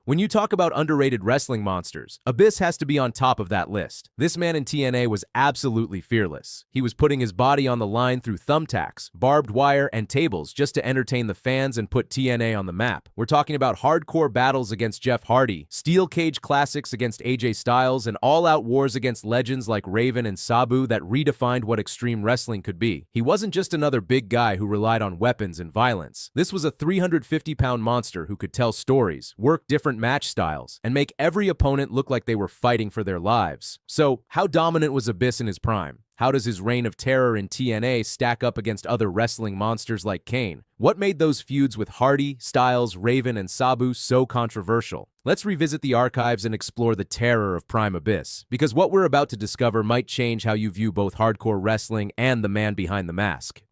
When you talk about underrated wrestling monsters, Abyss has to be on top of that list. This man in TNA was absolutely fearless. He was putting his body on the line through thumbtacks, barbed wire, and tables just to entertain the fans and put TNA on the map. We're talking about hardcore battles against Jeff Hardy, steel cage classics against AJ Styles, and all-out wars against legends like Raven and Sabu that redefined what extreme wrestling could be. He wasn't just another big guy who relied on weapons and violence. This was a 350-pound monster who could tell stories, work different match styles, and make every opponent look like they were fighting for their lives. So, how dominant was Abyss in his prime? How does his reign of terror in TNA stack up against other wrestling monsters like Kane? What made those feuds with Hardy, Styles, Raven, and Sabu so controversial? Let's revisit the archives and explore the terror of Prime Abyss, because what we're about to discover might change how you view both hardcore wrestling and the man behind the mask.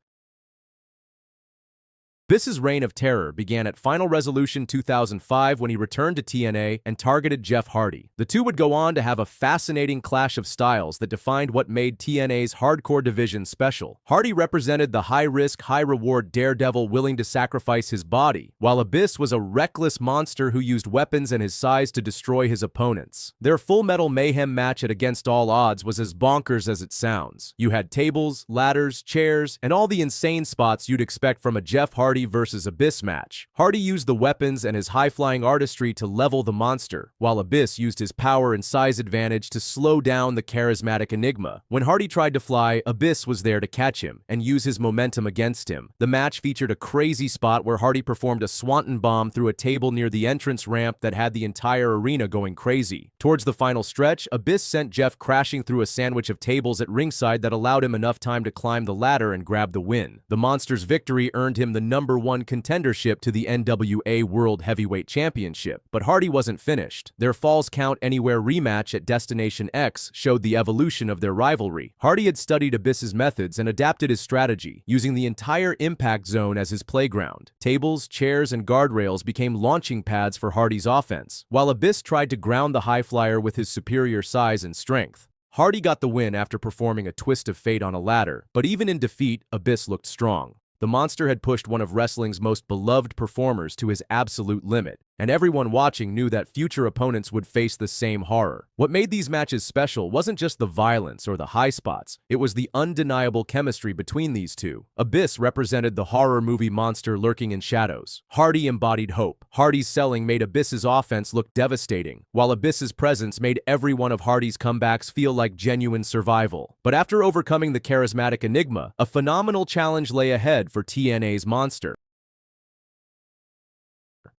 Abyss's reign of terror began at Final Resolution 2005 when he returned to TNA and targeted Jeff Hardy. The two would go on to have a fascinating clash of styles that defined what made TNA's hardcore division special. Hardy represented the high-risk, high-reward daredevil willing to sacrifice his body, while Abyss was a reckless monster who used weapons and his size to destroy his opponents. Their Full Metal Mayhem match at Against All Odds was as bonkers as it sounds. You had tables, ladders, chairs, and all the insane spots you'd expect from a Jeff Hardy versus Abyss match. Hardy used the weapons and his high-flying artistry to level the monster, while Abyss used his power and size advantage to slow down the charismatic Enigma. When Hardy tried to fly, Abyss was there to catch him and use his momentum against him. The match featured a crazy spot where Hardy performed a swanton bomb through a table near the entrance ramp that had the entire arena going crazy. Towards the final stretch, Abyss sent Jeff crashing through a sandwich of tables at ringside that allowed him enough time to climb the ladder and grab the win. The monster's victory earned him the #1 contendership to the NWA World Heavyweight Championship. But Hardy wasn't finished. Their Falls Count Anywhere rematch at Destination X showed the evolution of their rivalry. Hardy had studied Abyss's methods and adapted his strategy, using the entire impact zone as his playground. Tables, chairs, and guardrails became launching pads for Hardy's offense, while Abyss tried to ground the high flyer with his superior size and strength. Hardy got the win after performing a twist of fate on a ladder, but even in defeat, Abyss looked strong. The monster had pushed one of wrestling's most beloved performers to his absolute limit, and everyone watching knew that future opponents would face the same horror. What made these matches special wasn't just the violence or the high spots, it was the undeniable chemistry between these two. Abyss represented the horror movie monster lurking in shadows. Hardy embodied hope. Hardy's selling made Abyss's offense look devastating, while Abyss's presence made every one of Hardy's comebacks feel like genuine survival. But after overcoming the charismatic Enigma, a phenomenal challenge lay ahead for TNA's monster.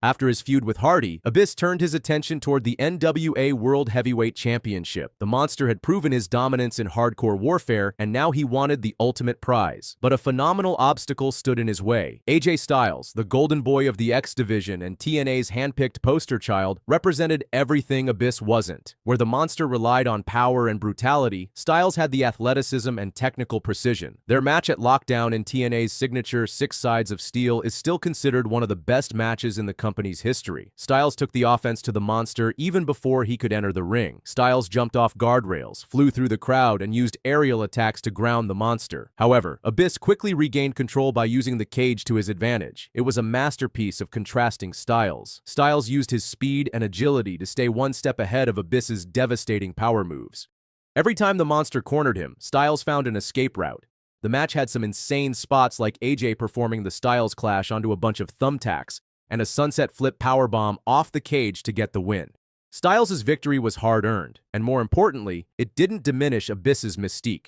After his feud with Hardy, Abyss turned his attention toward the NWA World Heavyweight Championship. The monster had proven his dominance in hardcore warfare, and now he wanted the ultimate prize. But a phenomenal obstacle stood in his way. AJ Styles, the golden boy of the X Division and TNA's handpicked poster child, represented everything Abyss wasn't. Where the monster relied on power and brutality, Styles had the athleticism and technical precision. Their match at Lockdown in TNA's signature 6 Sides of Steel is still considered one of the best matches in the company's history. Styles took the offense to the monster even before he could enter the ring. Styles jumped off guardrails, flew through the crowd, and used aerial attacks to ground the monster. However, Abyss quickly regained control by using the cage to his advantage. It was a masterpiece of contrasting styles. Styles used his speed and agility to stay one step ahead of Abyss's devastating power moves. Every time the monster cornered him, Styles found an escape route. The match had some insane spots like AJ performing the Styles Clash onto a bunch of thumbtacks, and a sunset flip powerbomb off the cage to get the win. Styles' victory was hard-earned, and more importantly, it didn't diminish Abyss's mystique.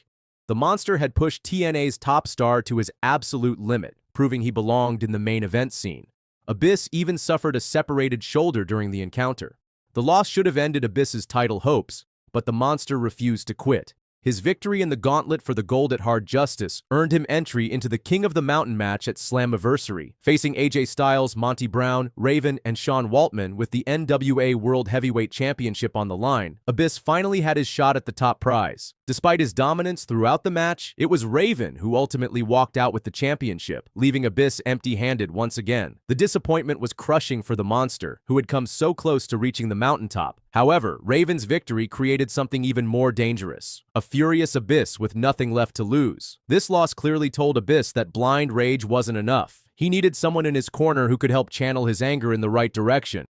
The monster had pushed TNA's top star to his absolute limit, proving he belonged in the main event scene. Abyss even suffered a separated shoulder during the encounter. The loss should have ended Abyss's title hopes, but the monster refused to quit. His victory in the gauntlet for the gold at Hard Justice earned him entry into the King of the Mountain match at Slammiversary, facing AJ Styles, Monty Brown, Raven, and Sean Waltman with the NWA World Heavyweight Championship on the line. Abyss finally had his shot at the top prize. Despite his dominance throughout the match, it was Raven who ultimately walked out with the championship, leaving Abyss empty-handed once again. The disappointment was crushing for the monster, who had come so close to reaching the mountaintop. However, Raven's victory created something even more dangerous. A furious Abyss with nothing left to lose. This loss clearly told Abyss that blind rage wasn't enough. He needed someone in his corner who could help channel his anger in the right direction.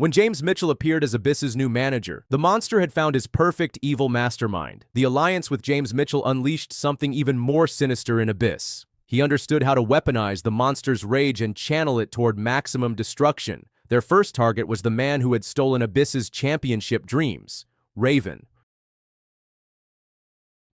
When James Mitchell appeared as Abyss's new manager, the monster had found his perfect evil mastermind. The alliance with James Mitchell unleashed something even more sinister in Abyss. He understood how to weaponize the monster's rage and channel it toward maximum destruction. Their first target was the man who had stolen Abyss's championship dreams, Raven.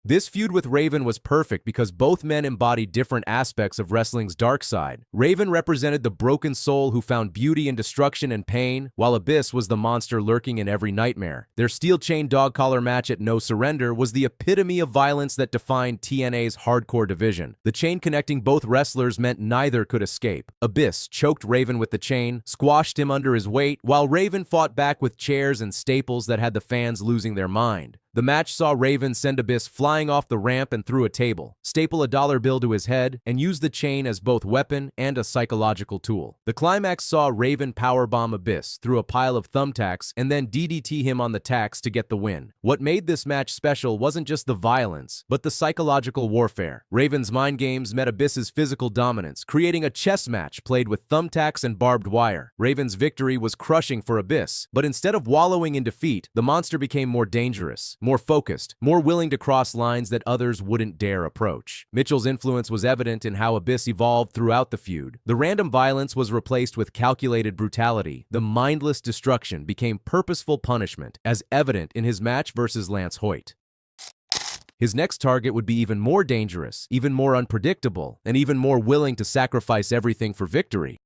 This feud with Raven was perfect because both men embodied different aspects of wrestling's dark side. Raven represented the broken soul who found beauty in destruction and pain, while Abyss was the monster lurking in every nightmare. Their steel chain dog collar match at No Surrender was the epitome of violence that defined TNA's hardcore division. The chain connecting both wrestlers meant neither could escape. Abyss choked Raven with the chain, squashed him under his weight, while Raven fought back with chairs and staples that had the fans losing their mind. The match saw Raven send Abyss flying off the ramp and through a table, staple a dollar bill to his head, and use the chain as both weapon and a psychological tool. The climax saw Raven powerbomb Abyss through a pile of thumbtacks and then DDT him on the tacks to get the win. What made this match special wasn't just the violence, but the psychological warfare. Raven's mind games met Abyss's physical dominance, creating a chess match played with thumbtacks and barbed wire. Raven's victory was crushing for Abyss, but instead of wallowing in defeat, the monster became more dangerous, more focused, more willing to cross lines that others wouldn't dare approach. Mitchell's influence was evident in how Abyss evolved throughout the feud. The random violence was replaced with calculated brutality. The mindless destruction became purposeful punishment, as evident in his match versus Lance Hoyt. His next target would be even more dangerous, even more unpredictable, and even more willing to sacrifice everything for victory.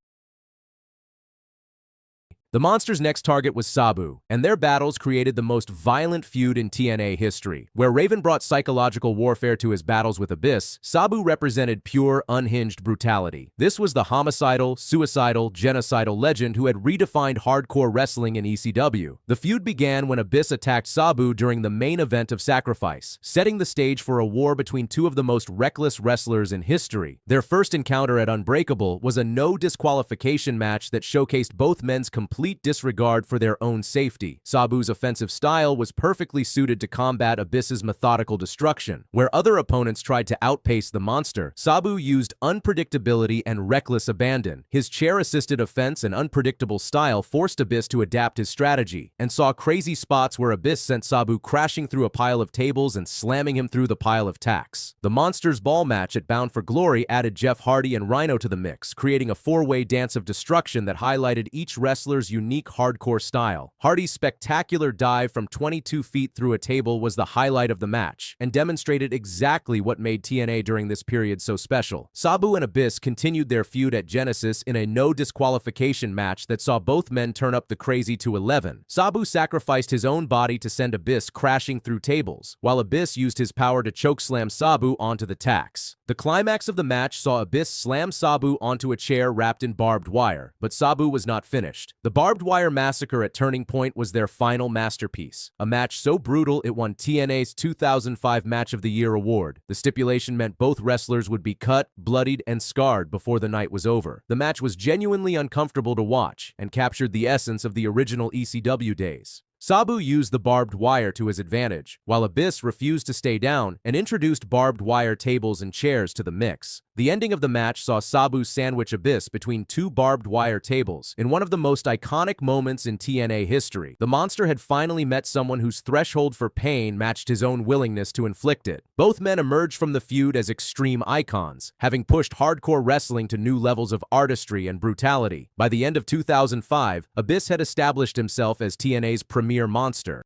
The monster's next target was Sabu, and their battles created the most violent feud in TNA history. Where Raven brought psychological warfare to his battles with Abyss, Sabu represented pure, unhinged brutality. This was the homicidal, suicidal, genocidal legend who had redefined hardcore wrestling in ECW. The feud began when Abyss attacked Sabu during the main event of Sacrifice, setting the stage for a war between two of the most reckless wrestlers in history. Their first encounter at Unbreakable was a no disqualification match that showcased both men's complete disregard for their own safety. Sabu's offensive style was perfectly suited to combat Abyss's methodical destruction. Where other opponents tried to outpace the monster, Sabu used unpredictability and reckless abandon. His chair-assisted offense and unpredictable style forced Abyss to adapt his strategy, and saw crazy spots where Abyss sent Sabu crashing through a pile of tables and slamming him through the pile of tacks. The Monsters Ball match at Bound for Glory added Jeff Hardy and Rhino to the mix, creating a four-way dance of destruction that highlighted each wrestler's unique hardcore style. Hardy's spectacular dive from 22 feet through a table was the highlight of the match, and demonstrated exactly what made TNA during this period so special. Sabu and Abyss continued their feud at Genesis in a no disqualification match that saw both men turn up the crazy to 11. Sabu sacrificed his own body to send Abyss crashing through tables, while Abyss used his power to chokeslam Sabu onto the tacks. The climax of the match saw Abyss slam Sabu onto a chair wrapped in barbed wire, but Sabu was not finished. The barbed wire massacre at Turning Point was their final masterpiece, a match so brutal it won TNA's 2005 Match of the Year award. The stipulation meant both wrestlers would be cut, bloodied, and scarred before the night was over. The match was genuinely uncomfortable to watch and captured the essence of the original ECW days. Sabu used the barbed wire to his advantage, while Abyss refused to stay down and introduced barbed wire tables and chairs to the mix. The ending of the match saw Sabu sandwich Abyss between two barbed wire tables in one of the most iconic moments in TNA history. The monster had finally met someone whose threshold for pain matched his own willingness to inflict it. Both men emerged from the feud as extreme icons, having pushed hardcore wrestling to new levels of artistry and brutality. By the end of 2005, Abyss had established himself as TNA's premier monster.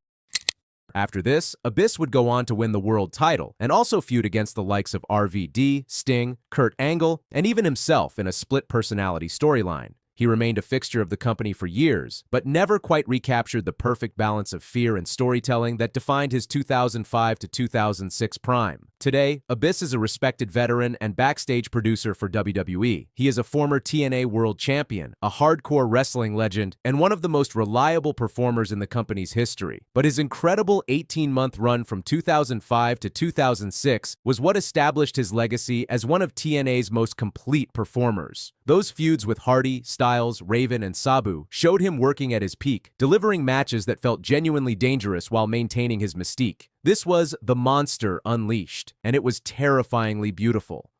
After this, Abyss would go on to win the world title, and also feud against the likes of RVD, Sting, Kurt Angle, and even himself in a split-personality storyline. He remained a fixture of the company for years, but never quite recaptured the perfect balance of fear and storytelling that defined his 2005 to 2006 prime. Today, Abyss is a respected veteran and backstage producer for WWE. He is a former TNA World Champion, a hardcore wrestling legend, and one of the most reliable performers in the company's history. But his incredible 18-month run from 2005 to 2006 was what established his legacy as one of TNA's most complete performers. Those feuds with Hardy, Styles, Raven, and Sabu showed him working at his peak, delivering matches that felt genuinely dangerous while maintaining his mystique. This was the monster unleashed, and it was terrifyingly beautiful.